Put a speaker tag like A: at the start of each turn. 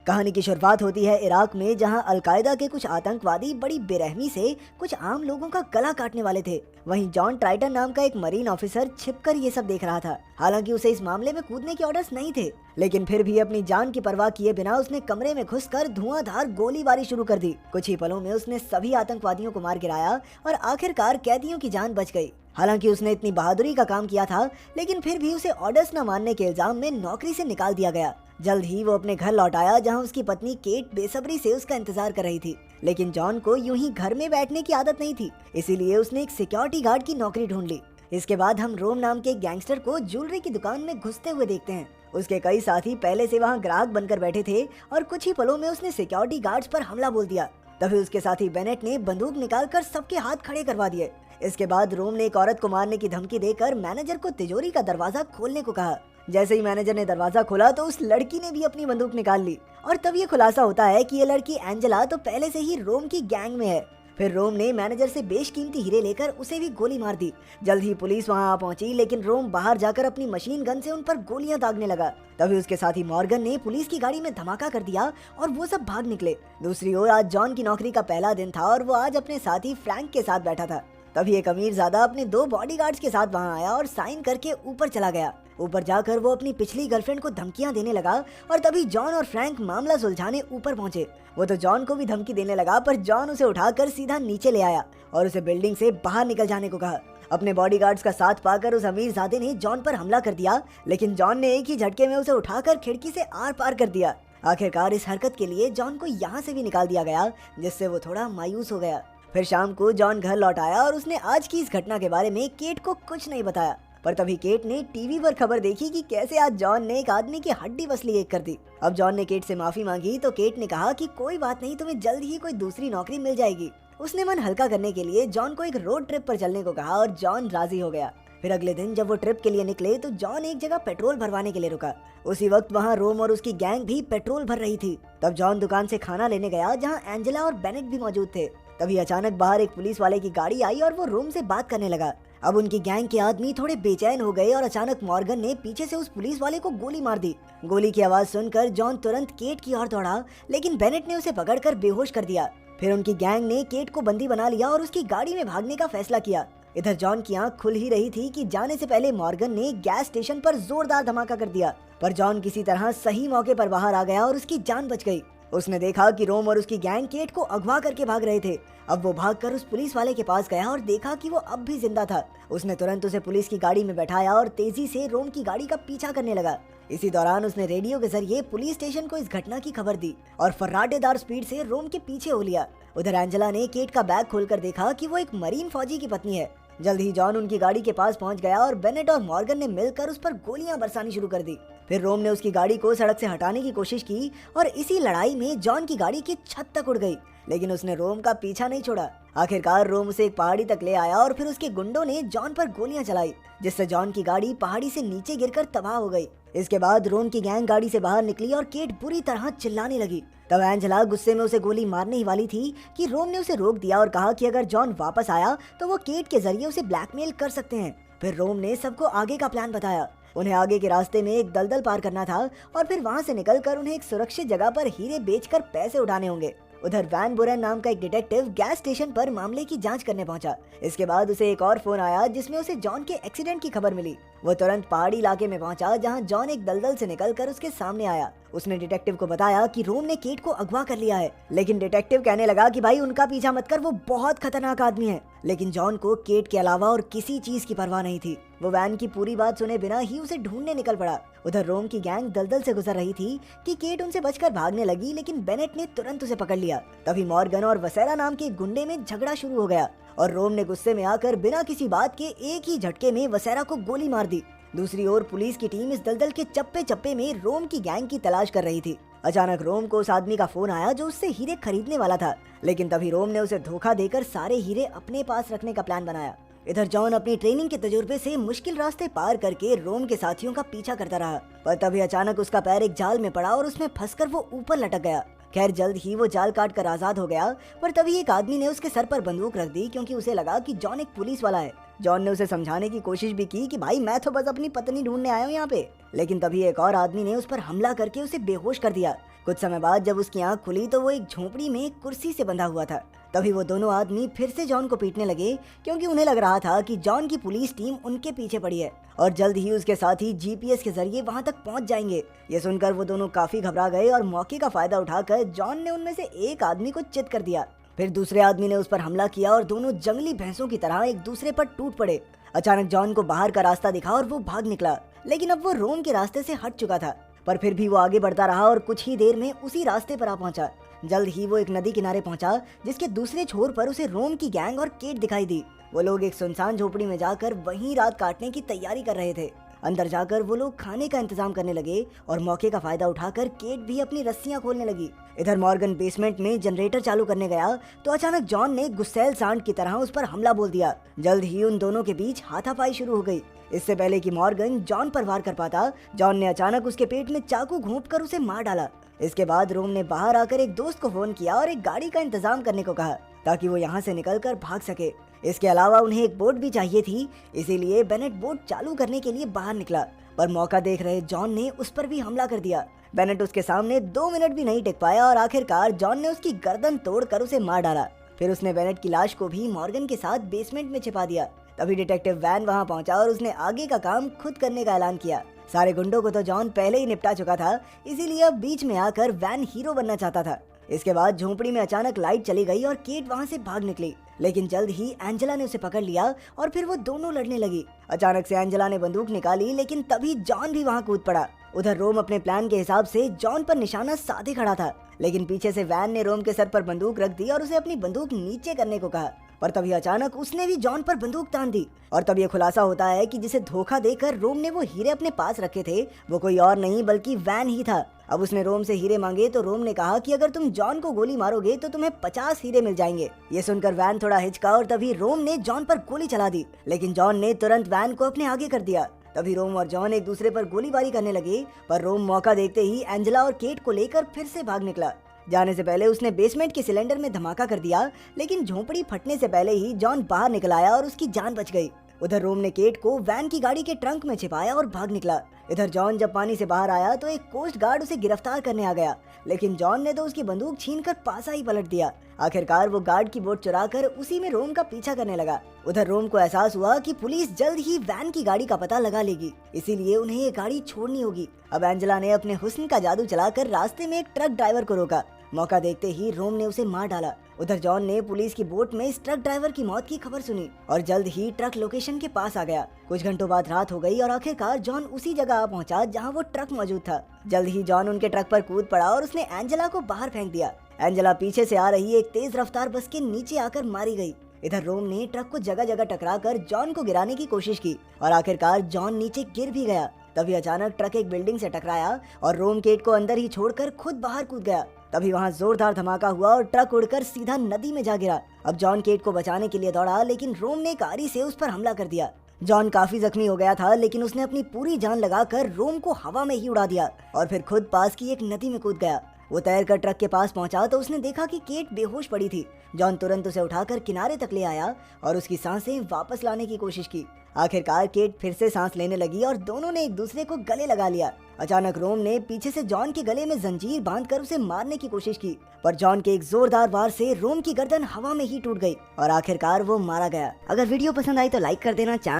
A: कहानी की शुरुआत होती है इराक में, जहां अलकायदा के कुछ आतंकवादी बड़ी बेरहमी से कुछ आम लोगों का गला काटने वाले थे। वहीं जॉन ट्राइटन नाम का एक मरीन ऑफिसर छिपकर ये सब देख रहा था। हालांकि उसे इस मामले में कूदने के ऑर्डर्स नहीं थे, लेकिन फिर भी अपनी जान की परवाह किए बिना उसने कमरे में घुसकर धुआंधार गोलीबारी शुरू कर दी। कुछ ही पलों में उसने सभी आतंकवादियों को मार गिराया और आखिरकार कैदियों की जान बच गई। हालांकि उसने इतनी बहादुरी का काम किया था, लेकिन फिर भी उसे ऑर्डर्स न मानने के इल्जाम में नौकरी से निकाल दिया गया। जल्द ही वो अपने घर लौट आया, जहां उसकी पत्नी केट बेसब्री से उसका इंतजार कर रही थी। लेकिन जॉन को यूं ही घर में बैठने की आदत नहीं थी, इसीलिए उसने एक सिक्योरिटी गार्ड की नौकरी ढूंढ ली। इसके बाद हम रोम नाम के एक गैंगस्टर को ज्वेलरी की दुकान में घुसते हुए देखते हैं। उसके कई साथी पहले से वहाँ ग्राहक बनकर बैठे थे और कुछ ही पलों में उसने सिक्योरिटी गार्ड्स पर हमला बोल दिया। तभी उसके साथी बेनेट ने बंदूक निकालकर सबके हाथ खड़े करवा दिए। इसके बाद रोम ने एक औरत को मारने की धमकी देकर मैनेजर को तिजोरी का दरवाजा खोलने को कहा। जैसे ही मैनेजर ने दरवाजा खोला तो उस लड़की ने भी अपनी बंदूक निकाल ली और तब ये खुलासा होता है कि ये लड़की एंजेला तो पहले से ही रोम की गैंग में है। फिर रोम ने मैनेजर से बेशकीमती हीरे लेकर उसे भी गोली मार दी। जल्द ही पुलिस वहां आ पहुंची, लेकिन रोम बाहर जाकर अपनी मशीन गन से उन पर गोलियां दागने लगा। तभी उसके साथी मॉर्गन ने पुलिस की गाड़ी में धमाका कर दिया और वो सब भाग निकले। दूसरी ओर आज जॉन की नौकरी का पहला दिन था और वो आज अपने साथी फ्रैंक के साथ बैठा था। तभी एक अमीरजादा अपने 2 बॉडीगार्ड्स के साथ वहां आया और साइन करके ऊपर चला गया। ऊपर जाकर वो अपनी पिछली गर्लफ्रेंड को धमकियां देने लगा और तभी जॉन और फ्रैंक मामला सुलझाने ऊपर पहुंचे। वो तो जॉन को भी धमकी देने लगा, पर जॉन उसे उठाकर सीधा नीचे ले आया और उसे बिल्डिंग से बाहर निकल जाने को कहा। अपने बॉडीगार्ड्स का साथ पाकर उस अमीरजादे ने जॉन पर हमला कर दिया, लेकिन जॉन ने एक ही झटके में उसे उठाकर खिड़की से आर पार कर दिया। आखिरकार इस हरकत के लिए जॉन को यहाँ से भी निकाल दिया गया, जिससे वो थोड़ा मायूस हो गया। फिर शाम को जॉन घर लौट आया और उसने आज की इस घटना के बारे में केट को कुछ नहीं बताया। पर तभी केट ने टीवी पर खबर देखी कि कैसे आज जॉन ने एक आदमी की हड्डी पसली एक कर दी। अब जॉन ने केट से माफी मांगी तो केट ने कहा कि कोई बात नहीं, तुम्हें जल्द ही कोई दूसरी नौकरी मिल जाएगी। उसने मन हल्का करने के लिए जॉन को एक रोड ट्रिप पर चलने को कहा और जॉन राजी हो गया। फिर अगले दिन जब वो ट्रिप के लिए निकले तो जॉन एक जगह पेट्रोल भरवाने के लिए रुका। उसी वक्त वहाँ रोम और उसकी गैंग भी पेट्रोल भर रही थी। तब जॉन दुकान से खाना लेने गया, जहाँ एंजेला और बेनेट भी मौजूद थे। तभी अचानक बाहर एक पुलिस वाले की गाड़ी आई और वो रोम से बात करने लगा। अब उनकी गैंग के आदमी थोड़े बेचैन हो गए और अचानक मॉर्गन ने पीछे से उस पुलिस वाले को गोली मार दी। गोली की आवाज सुनकर जॉन तुरंत केट की ओर दौड़ा, लेकिन बेनेट ने उसे पकड़कर बेहोश कर दिया। फिर उनकी गैंग ने केट को बंदी बना लिया और उसकी गाड़ी में भागने का फैसला किया। इधर जॉन की आंख खुल ही रही थी कि जाने से पहले मॉर्गन ने गैस स्टेशन पर जोरदार धमाका कर दिया, पर जॉन किसी तरह सही मौके पर बाहर आ गया और उसकी जान बच गई। उसने देखा कि रोम और उसकी गैंग केट को अगवा करके भाग रहे थे। अब वो भागकर उस पुलिस वाले के पास गया और देखा कि वो अब भी जिंदा था। उसने तुरंत उसे पुलिस की गाड़ी में बैठाया और तेजी से रोम की गाड़ी का पीछा करने लगा। इसी दौरान उसने रेडियो के जरिए पुलिस स्टेशन को इस घटना की खबर दी और फर्राटेदार स्पीड से रोम के पीछे हो लिया। उधर एंजेला ने केट का बैग खोलकर देखा कि वो एक मरीन फौजी की पत्नी है। जल्द ही जॉन उनकी गाड़ी के पास पहुंच गया और बेनेट और मॉर्गन ने मिलकर उस पर गोलियां बरसानी शुरू कर दी। फिर रोम ने उसकी गाड़ी को सड़क से हटाने की कोशिश की और इसी लड़ाई में जॉन की गाड़ी की छत तक उड़ गई, लेकिन उसने रोम का पीछा नहीं छोड़ा। आखिरकार रोम उसे एक पहाड़ी तक ले आया और फिर उसके गुंडों ने जॉन पर गोलियां चलाई, जिससे जॉन की गाड़ी पहाड़ी से नीचे गिरकर तबाह हो गई। इसके बाद रोम की गैंग गाड़ी से बाहर निकली और केट बुरी तरह चिल्लाने लगी। तब एंजेला गुस्से में उसे गोली मारने ही वाली थी कि रोम ने उसे रोक दिया और कहा कि अगर जॉन वापस आया तो वो केट के जरिए उसे ब्लैकमेल कर सकते हैं। फिर रोम ने सबको आगे का प्लान बताया। उन्हें आगे के रास्ते में एक दलदल पार करना था और फिर वहां से निकलकर उन्हें एक सुरक्षित जगह पर हीरे बेचकर पैसे उठाने होंगे। उधर वैन बुरेन नाम का एक डिटेक्टिव गैस स्टेशन पर मामले की जांच करने पहुंचा। इसके बाद उसे एक और फोन आया जिसमें उसे जॉन के एक्सीडेंट की खबर मिली। वो तुरंत पहाड़ी इलाके में पहुंचा, जहां जॉन एक दलदल से निकलकर उसके सामने आया। उसने डिटेक्टिव को बताया कि रोम ने केट को अगवा कर लिया है, लेकिन डिटेक्टिव कहने लगा कि भाई उनका पीछा मत कर, वो बहुत खतरनाक आदमी है। लेकिन जॉन को केट के अलावा और किसी चीज की परवाह नहीं थी। वो वैन की पूरी बात सुने बिना ही उसे ढूंढने निकल पड़ा। उधर रोम की गैंग दलदल से गुजर रही थी कि केट उनसे बचकर भागने लगी, लेकिन बेनेट ने तुरंत उसे पकड़ लिया। तभी मॉर्गन और वसेरा नाम के गुंडे में झगड़ा शुरू हो गया और रोम ने गुस्से में आकर बिना किसी बात के एक ही झटके में वसेरा को गोली मार दी। दूसरी ओर पुलिस की टीम इस दलदल के चप्पे चप्पे में रोम की गैंग की तलाश कर रही थी। अचानक रोम को उस आदमी का फोन आया जो उससे हीरे खरीदने वाला था, लेकिन तभी रोम ने उसे धोखा देकर सारे हीरे अपने पास रखने का प्लान बनाया। इधर जॉन अपनी ट्रेनिंग के तजुर्बे से मुश्किल रास्ते पार करके रोम के साथियों का पीछा करता रहा, पर तभी अचानक उसका पैर एक जाल में पड़ा और उसमें फंसकर वो ऊपर लटक गया। खैर जल्द ही वो जाल काट कर आजाद हो गया, पर तभी एक आदमी ने उसके सर पर बंदूक रख दी, क्योंकि उसे लगा कि जॉन एक पुलिस वाला है। जॉन ने उसे समझाने की कोशिश भी की कि भाई मैं तो बस अपनी पत्नी ढूंढने आया हूँ यहाँ पे, लेकिन तभी एक और आदमी ने उस पर हमला करके उसे बेहोश कर दिया, कुछ समय बाद जब उसकी आंख खुली तो वो एक झोपड़ी में एक कुर्सी से बंधा हुआ था। तभी वो दोनों आदमी फिर से जॉन को पीटने लगे, क्योंकि उन्हें लग रहा था कि जॉन की पुलिस टीम उनके पीछे पड़ी है और जल्द ही उसके साथी जीपीएस के जरिए वहां तक पहुंच जाएंगे। ये सुनकर वो दोनों काफी घबरा गए और मौके का फायदा उठाकर जॉन ने उनमें से एक आदमी को चित कर दिया। फिर दूसरे आदमी ने उस पर हमला किया और दोनों जंगली भैंसों की तरह एक दूसरे पर टूट पड़े। अचानक जॉन को बाहर का रास्ता दिखा और वो भाग निकला, लेकिन अब वो रोम के रास्ते से हट चुका था। पर फिर भी वो आगे बढ़ता रहा और कुछ ही देर में उसी रास्ते पर आ पहुंचा। जल्द ही वो एक नदी किनारे पहुंचा, जिसके दूसरे छोर पर उसे रोम की गैंग और केट दिखाई दी। वो लोग एक सुनसान झोपड़ी में जाकर वहीं रात काटने की तैयारी कर रहे थे। अंदर जाकर वो लोग खाने का इंतजाम करने लगे और मौके का फायदा उठाकर केट भी अपनी रस्सियां खोलने लगी। इधर मॉर्गन बेसमेंट में जनरेटर चालू करने गया तो अचानक जॉन ने गुस्सैल सांड की तरह उस पर हमला बोल दिया। जल्द ही उन दोनों के बीच हाथापाई शुरू हो गई। इससे पहले कि मॉर्गन जॉन पर वार कर पाता, जॉन ने अचानक उसके पेट में चाकू घोंपकर उसे मार डाला। इसके बाद रोम ने बाहर आकर एक दोस्त को फोन किया और एक गाड़ी का इंतजाम करने को कहा, ताकि वो यहाँ से निकलकर भाग सके। इसके अलावा उन्हें एक बोट भी चाहिए थी, इसीलिए बेनेट बोट चालू करने के लिए बाहर निकला, पर मौका देख रहे जॉन ने उस पर भी हमला कर दिया। बेनेट उसके सामने 2 मिनट भी नहीं टिक पाया और आखिरकार जॉन ने उसकी गर्दन तोड़कर उसे मार डाला। फिर उसने बेनेट की लाश को भी मॉर्गन के साथ बेसमेंट में छिपा दिया। तभी डिटेक्टिव वैन वहां पहुंचा और उसने आगे का काम खुद करने का ऐलान किया। सारे गुंडों को तो जॉन पहले ही निपटा चुका था, इसीलिए अब बीच में आकर वैन हीरो बनना चाहता था। इसके बाद झोपड़ी में अचानक लाइट चली गई और केट वहां से भाग निकली, लेकिन जल्द ही एंजेला ने उसे पकड़ लिया और फिर वो दोनों लड़ने लगी। अचानक से एंजेला ने बंदूक निकाली, लेकिन तभी जॉन भी वहां कूद पड़ा। उधर रोम अपने प्लान के हिसाब से जॉन पर निशाना साधे खड़ा था, लेकिन पीछे से वैन ने रोम के सर पर बंदूक रख दी और उसे अपनी बंदूक नीचे करने को कहा। पर तभी अचानक उसने भी जॉन पर बंदूक तान दी और तब ये खुलासा होता है कि जिसे धोखा देकर रोम ने वो हीरे अपने पास रखे थे, वो कोई और नहीं बल्कि वैन ही था। अब उसने रोम से हीरे मांगे तो रोम ने कहा कि अगर तुम जॉन को गोली मारोगे तो तुम्हें 50 हीरे मिल जाएंगे। ये सुनकर वैन थोड़ा हिचका और तभी रोम ने जॉन पर गोली चला दी, लेकिन जॉन ने तुरंत वैन को अपने आगे कर दिया। तभी रोम और जॉन एक दूसरे पर गोलीबारी करने लगे, पर रोम मौका देखते ही एंजेला और केट को लेकर फिर से भाग निकला। जाने से पहले उसने बेसमेंट के सिलेंडर में धमाका कर दिया, लेकिन झोपड़ी फटने से पहले ही जॉन बाहर निकल आया और उसकी जान बच गई। उधर रोम ने केट को वैन की गाड़ी के ट्रंक में छिपाया और भाग निकला। इधर जॉन जब पानी से बाहर आया तो एक कोस्ट गार्ड उसे गिरफ्तार करने आ गया, लेकिन जॉन ने तो उसकी बंदूक छीनकर पासा ही पलट दिया। आखिरकार वो गार्ड की बोट चुराकर उसी में रोम का पीछा करने लगा। उधर रोम को एहसास हुआ कि पुलिस जल्द ही वैन की गाड़ी का पता लगा लेगी, इसीलिए उन्हें ये गाड़ी छोड़नी होगी। अब एंजेला ने अपने हुस्न का जादू चलाकर रास्ते में एक ट्रक ड्राइवर को रोका। मौका देखते ही रोम ने उसे मार डाला। उधर जॉन ने पुलिस की बोट में इस ट्रक ड्राइवर की मौत की खबर सुनी और जल्द ही ट्रक लोकेशन के पास आ गया। कुछ घंटों बाद रात हो गई और आखिरकार जॉन उसी जगह आ पहुंचा जहां वो ट्रक मौजूद था। जल्द ही जॉन उनके ट्रक पर कूद पड़ा और उसने एंजेला को बाहर फेंक दिया। एंजेला पीछे से आ रही एक तेज रफ्तार बस के नीचे आकर मारी गई। इधर रोम ने ट्रक को जगह जगह टकराकर जॉन को गिराने की कोशिश की और आखिरकार जॉन नीचे गिर भी गया। तभी अचानक ट्रक एक बिल्डिंग से टकराया और रोम केट को अंदर ही छोड़कर खुद बाहर कूद गया। तभी वहां जोरदार धमाका हुआ और ट्रक उड़कर सीधा नदी में जा गिरा। अब जॉन केट को बचाने के लिए दौड़ा, लेकिन रोम ने एक आरी से उस पर हमला कर दिया। जॉन काफी जख्मी हो गया था, लेकिन उसने अपनी पूरी जान लगाकर रोम को हवा में ही उड़ा दिया और फिर खुद पास की एक नदी में कूद गया। वो तैरकर ट्रक के पास पहुंचा तो उसने देखा कि केट बेहोश पड़ी थी। जॉन तुरंत उसे उठाकर किनारे तक ले आया और उसकी सांसें वापस लाने की कोशिश की। आखिरकार केट फिर से सांस लेने लगी और दोनों ने एक दूसरे को गले लगा लिया। अचानक रोम ने पीछे से जॉन के गले में जंजीर बांधकर उसे मारने की कोशिश की, पर जॉन के एक जोरदार वार से रोम की गर्दन हवा में ही टूट गई और आखिरकार वो मारा गया। अगर वीडियो पसंद आई तो लाइक कर देना।